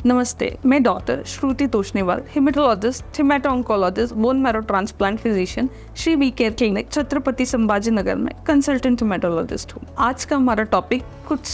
नमस्ते, मैं doctor Shruti Toshniwal, haematologist, haemato-oncologist, bone marrow transplant physician, Shri V care clinic, Chhatrapati Sambhaji Nagar में consultant haematologist हूँ। आज का हमारा टॉपिक कुछ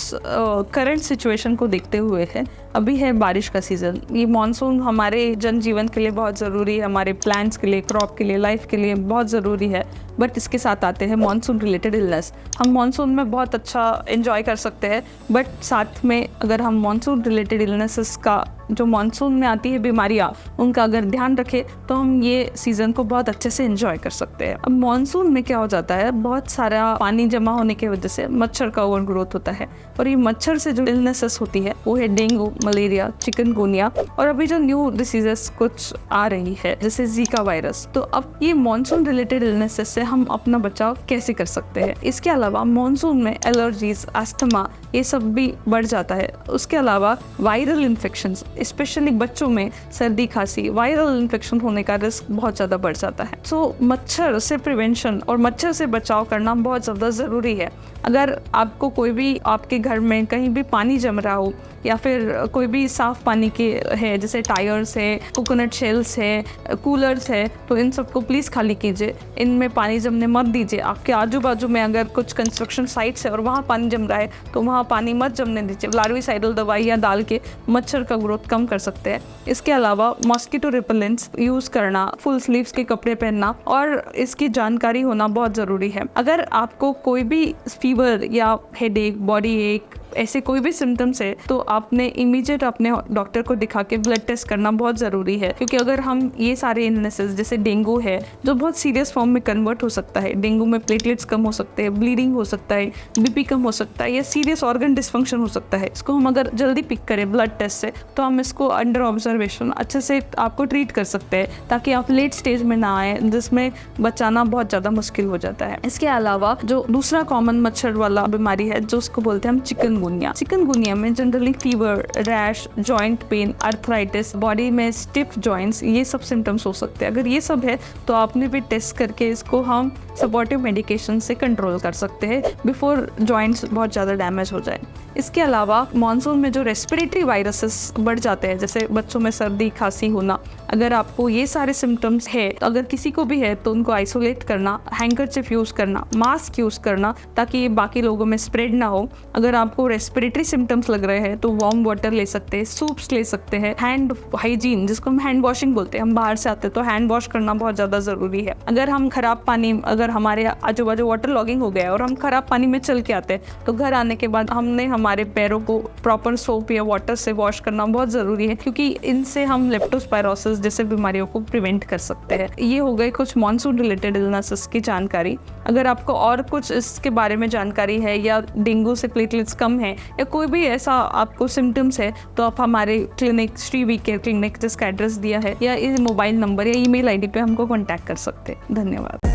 करंट सिचुएशन को देखते हुए है। अभी है बारिश का सीज़न। ये मानसून हमारे जनजीवन के लिए बहुत ज़रूरी है, हमारे प्लांट्स के लिए, क्रॉप के लिए, लाइफ के लिए बहुत ज़रूरी है। बट इसके साथ आते हैं मानसून रिलेटेड इलनेस। हम मानसून में बहुत अच्छा एंजॉय कर सकते हैं, बट साथ में अगर हम मानसून रिलेटेड इलनेसेस का, जो मानसून में आती है बीमारियाँ, उनका अगर ध्यान रखें तो हम ये सीज़न को बहुत अच्छे से एंजॉय कर सकते हैं। अब मानसून में क्या हो जाता है, बहुत सारा पानी जमा होने की वजह से मच्छर का ओवर ग्रोथ होता है, और ये मच्छर से जो इलनेसेस होती है वो है डेंगू, मलेरिया, चिकनगुनिया, और अभी जो न्यू डिसीजेस कुछ आ रही है जैसे जीका वायरस। तो अब ये मानसून रिलेटेड इलनेसेस से हम अपना बचाव कैसे कर सकते हैं। इसके अलावा मानसून में एलर्जीज, अस्थमा, ये सब भी बढ़ जाता है। उसके अलावा वायरल इन्फेक्शंस, स्पेशली बच्चों में सर्दी खांसी, वायरल इन्फेक्शन होने का रिस्क बहुत ज़्यादा बढ़ जाता है। सो मच्छर से प्रिवेंशन और मच्छर से बचाव करना बहुत ज़्यादा ज़रूरी है। अगर आपको कोई भी आपके घर में कहीं भी पानी जम रहा हो, या फिर कोई भी साफ़ पानी के है जैसे टायर्स है, कोकोनट शेल्स है, कूलर्स है, तो इन सबको प्लीज़ खाली कीजिए। इनमें पानी जमने मत दीजिए। आपके आजू बाजू में अगर कुछ कंस्ट्रक्शन साइट्स है और वहाँ पानी जम रहा है तो वहाँ पानी मत जमने दीजिए। लार्विसाइडल दवाइयाँ डाल के मच्छर का ग्रोथ कम कर सकते हैं। इसके अलावा मॉस्किटो रिपेलेंट्स यूज़ करना, फुल स्लीव्स के कपड़े पहनना, और इसकी जानकारी होना बहुत ज़रूरी है। अगर आपको कोई भी फीवर या हेडेक, बॉडी एक, ऐसे कोई भी सिम्टम्स है तो आपने इमीडिएट अपने डॉक्टर को दिखा के ब्लड टेस्ट करना बहुत ज़रूरी है। क्योंकि अगर हम ये सारे इलनेसेस जैसे डेंगू है जो बहुत सीरियस फॉर्म में कन्वर्ट हो सकता है, डेंगू में प्लेटलेट्स कम हो सकते हैं, ब्लीडिंग हो सकता है, बीपी कम हो सकता है, या सीरियस ऑर्गन डिसफंक्शन हो सकता है। इसको हम अगर जल्दी पिक करें ब्लड टेस्ट से तो हम इसको अंडर ऑब्जर्वेशन अच्छे से आपको ट्रीट कर सकते हैं, ताकि आप लेट स्टेज में ना आए जिसमें बचाना बहुत ज़्यादा मुश्किल हो जाता है। इसके अलावा जो दूसरा कॉमन मच्छर वाला बीमारी है जो उसको बोलते हैं हम चिकनगुनिया में generally fever, rash, joint pain, arthritis, body में स्टिफ जॉइंट्स, ये सब सिम्टम्स हो सकते हैं। अगर ये सब है तो आपने भी टेस्ट करके इसको हम सपोर्टिव मेडिकेशन से कंट्रोल कर सकते हैं बिफोर जॉइंट्स बहुत ज़्यादा डैमेज हो जाए। इसके अलावा मानसून में जो रेस्पिरेटरी वायरसेस बढ़ जाते हैं, जैसे बच्चों में सर्दी खांसी होना, अगर आपको ये सारे सिम्टम्स है, अगर किसी को भी है तो उनको आइसोलेट करना, हैंकरचिफ यूज़ करना, मास्क यूज़ करना, ताकि बाकी लोगों में स्प्रेड ना हो। अगर आपको रेस्पिरेटरी सिम्टम्स लग रहे हैं तो वार्म वाटर ले सकते हैं, सूप्स ले सकते हैं। हैंड हाइजीन, जिसको हम हैंड वॉशिंग बोलते हैं, हम बाहर से आते हैं तो हैंड वॉश करना बहुत ज़्यादा ज़रूरी है। अगर हम खराब पानी, अगर हमारे आजू बाजू वाटर लॉगिंग हो गया और हम खराब पानी में चल के आते हैं तो घर आने के बाद हमने हमारे पैरों को प्रॉपर सोप या वाटर से वॉश करना बहुत ज़रूरी है, क्योंकि इनसे हम लेप्टोस्पायरोसिस जैसे बीमारियों को प्रिवेंट कर सकते हैं। ये हो गए कुछ मानसून रिलेटेड इलनेसेस की जानकारी। अगर आपको और कुछ इसके बारे में जानकारी है, या डेंगू से प्लेटलेट्स कम है, या कोई भी ऐसा आपको सिम्टम्स है, तो आप हमारे clinic, Shri V care clinic, जिसका एड्रेस दिया है, या इस मोबाइल नंबर या ईमेल आईडी पे हमको कांटेक्ट कर सकते हैं। धन्यवाद।